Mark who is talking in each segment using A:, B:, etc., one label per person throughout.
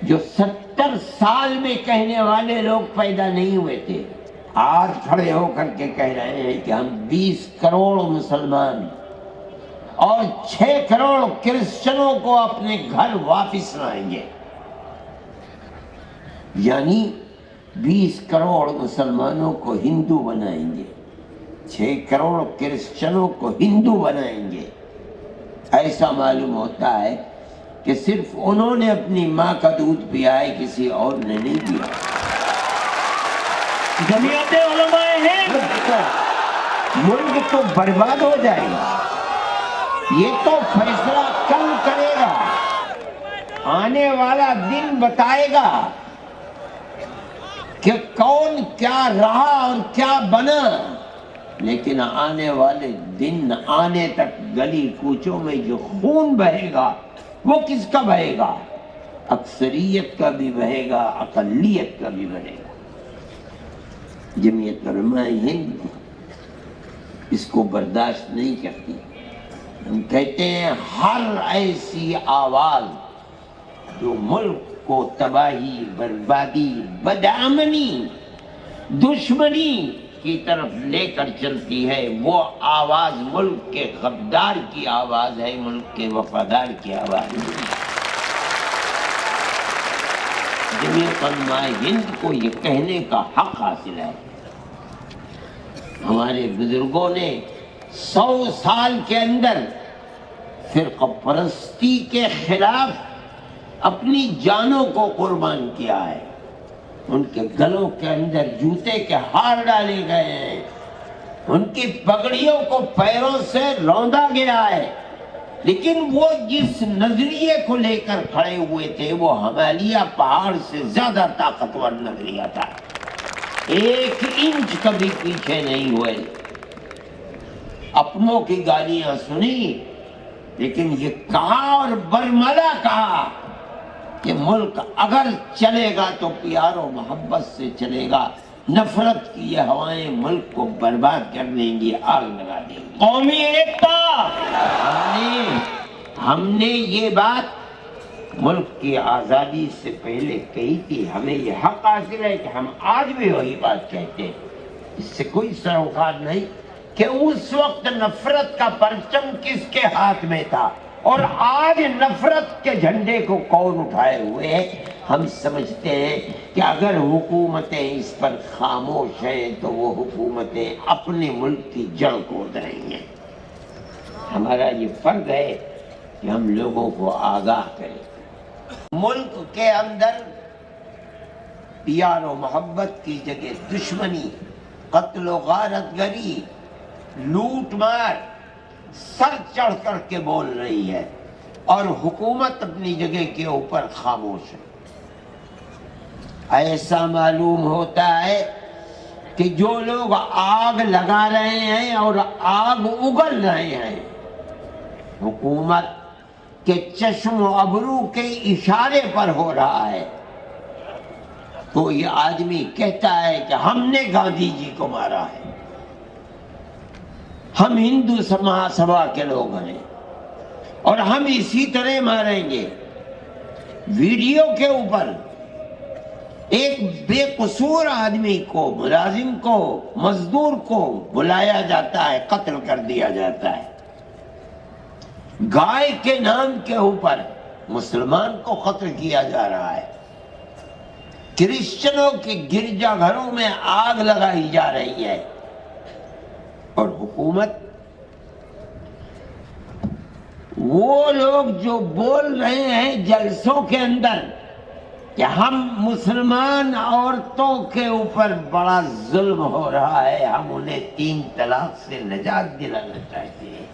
A: جو 70 سال میں کہنے والے لوگ پیدا نہیں ہوئے تھے، آج کھڑے ہو کر کے کہہ رہے ہیں کہ ہم 20 کروڑ مسلمان اور 6 کروڑ کرسچنوں کو اپنے گھر واپس لائیں گے۔ یعنی 20 کروڑ مسلمانوں کو ہندو بنائیں گے، 6 کروڑ کرسچنوں کو ہندو بنائیں گے۔ ایسا معلوم ہوتا ہے کہ صرف انہوں نے اپنی ماں کا دودھ پیا ہے، کسی اور نے نہیں پیا۔
B: جمعیت علماء ہند
A: ملک تو برباد ہو جائے گا۔ یہ تو فیصلہ کل کرے گا، آنے والا دن بتائے گا کہ کون کیا رہا اور کیا بنا، لیکن آنے والے دن آنے تک گلی کوچوں میں جو خون بہے گا وہ کس کا بہے گا؟ اکثریت کا بھی بہے گا، اقلیت کا بھی بہے گا۔ جمعیت علماء ہند اس کو برداشت نہیں کرتی۔ ہم کہتے ہیں ہر ایسی آواز جو ملک کو تباہی، بربادی، بدامنی، دشمنی کی طرف لے کر چلتی ہے، وہ آواز ملک کے غدار کی آواز ہے، ملک کے وفادار کی آواز ہے۔ جمعیت علماء ہند کو یہ کہنے کا حق حاصل ہے۔ ہمارے بزرگوں نے 100 سال کے اندر فرقہ پرستی کے خلاف اپنی جانوں کو قربان کیا ہے۔ ان کے گلوں کے اندر جوتے کے ہار ڈالے گئے ہیں، ان کی پگڑیوں کو پیروں سے روندا گیا ہے، لیکن وہ جس نظریے کو لے کر کھڑے ہوئے تھے وہ ہمالیہ پہاڑ سے زیادہ طاقتور نظریہ تھا۔ 1 انچ کبھی پیچھے نہیں ہوئے۔ اپنوں کی گالیاں سنی، لیکن یہ کہا اور برملا کہا کہ ملک اگر چلے گا تو پیار و محبت سے چلے گا، نفرت کی یہ ہوائیں ملک کو برباد کر دیں گی، آگ لگا دیں گی۔
B: قومی ایکتا،
A: ہم نے یہ بات ملک کی آزادی سے پہلے کہی تھی۔ ہمیں یہ حق حاصل ہے کہ ہم آج بھی وہی بات کہتے ہیں، اس سے کوئی سروکار نہیں کہ اس وقت نفرت کا پرچم کس کے ہاتھ میں تھا اور آج نفرت کے جھنڈے کو کون اٹھائے ہوئے ہے۔ ہم سمجھتے ہیں کہ اگر حکومتیں اس پر خاموش ہیں تو وہ حکومتیں اپنے ملک کی جڑ کھود رہی ہیں۔ ہمارا یہ فرض ہے کہ ہم لوگوں کو آگاہ کریں۔ ملک کے اندر پیار و محبت کی جگہ دشمنی، قتل و غارت گری، لوٹ مار سر چڑھ کر کے بول رہی ہے، اور حکومت اپنی جگہ کے اوپر خاموش ہے۔ ایسا معلوم ہوتا ہے کہ جو لوگ آگ لگا رہے ہیں اور آگ اگل رہے ہیں، حکومت کے چشم و ابرو کے اشارے پر ہو رہا ہے۔ کوئی آدمی کہتا ہے کہ ہم نے گاندھی جی کو مارا ہے، ہم ہندو مہاسبھا کے لوگ ہیں اور ہم اسی طرح ماریں گے۔ ویڈیو کے اوپر ایک بے قصور آدمی کو، ملازم کو، مزدور کو بلایا جاتا ہے، قتل کر دیا جاتا ہے۔ گائے کے نام کے اوپر مسلمان کو قتل کیا جا رہا ہے۔ کرسچنوں کے گرجا گھروں میں آگ لگائی جا رہی ہے، اور حکومت وہ لوگ جو بول رہے ہیں جلسوں کے اندر کہ ہم مسلمان عورتوں کے اوپر بڑا ظلم ہو رہا ہے، ہم انہیں 3 طلاق سے نجات دلانا چاہتے ہیں،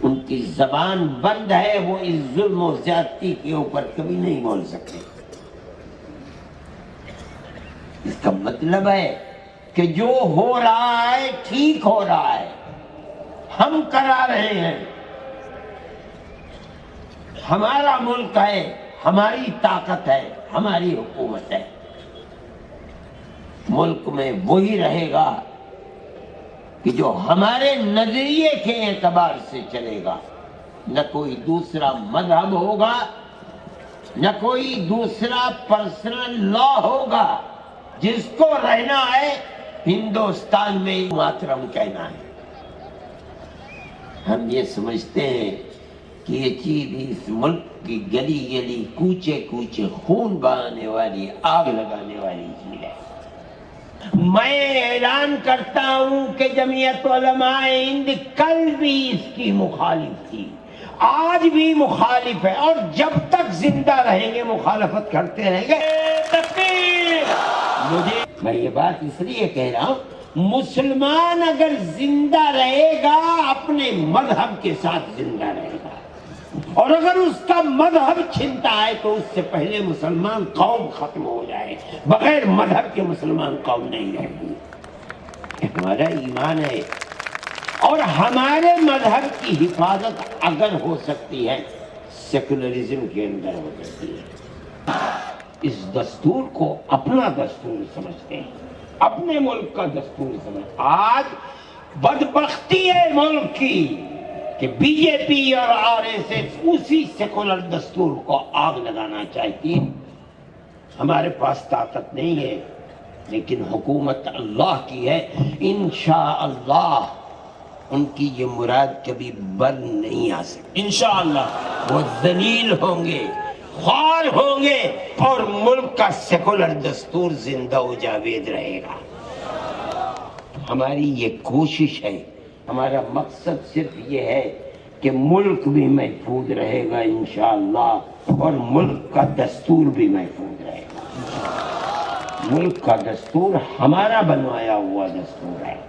A: ان کی زبان بند ہے، وہ اس ظلم و زیادتی کے اوپر کبھی نہیں بول سکتے۔ اس کا مطلب ہے کہ جو ہو رہا ہے ٹھیک ہو رہا ہے، ہم کرا رہے ہیں، ہمارا ملک ہے، ہماری طاقت ہے، ہماری حکومت ہے۔ ملک میں وہی رہے گا کہ جو ہمارے نظریے کے اعتبار سے چلے گا، نہ کوئی دوسرا مذہب ہوگا، نہ کوئی دوسرا پرسنل لا ہوگا. جس کو رہنا ہے ہندوستان میں ماترم کہنا ہے. ہم یہ سمجھتے ہیں کہ یہ چیز اس ملک کی گلی گلی کوچے کوچے خون بہانے والی آگ لگانے والی چیز ہے. میں اعلان کرتا ہوں کہ جمعیت علماء ہند کل بھی اس کی مخالف تھی، آج بھی مخالف ہے، اور جب تک زندہ رہیں گے مخالفت کرتے رہیں گے. میں یہ بات اس لیے کہہ رہا ہوں، مسلمان اگر زندہ رہے گا اپنے مذہب کے ساتھ زندہ رہے گا، اور اگر اس کا مذہب چھنتا ہے تو اس سے پہلے مسلمان قوم ختم ہو جائے. بغیر مذہب کے مسلمان قوم نہیں رہے گی. ہمارا ایمان ہے، اور ہمارے مذہب کی حفاظت اگر ہو سکتی ہے سیکولرزم کے اندر ہو سکتی ہے. اس دستور کو اپنا دستور سمجھتے ہیں، اپنے ملک کا دستور سمجھتے. آج بدبختی ہے ملک کی کہ بی جے پی اور آر ایس ایس اسی سیکولر دستور کو آگ لگانا چاہتی ہے. ہمارے پاس طاقت نہیں ہے، لیکن حکومت اللہ کی ہے. انشاءاللہ ان کی یہ مراد کبھی بر نہیں آ سکتی. انشاءاللہ وہ ذلیل ہوں گے، خوار ہوں گے، اور ملک کا سیکولر دستور زندہ و جاوید رہے گا. ہماری یہ کوشش ہے، ہمارا مقصد صرف یہ ہے کہ ملک بھی محفوظ رہے گا انشاءاللہ، اور ملک کا دستور بھی محفوظ رہے گا. ملک کا دستور ہمارا بنوایا ہوا دستور ہے.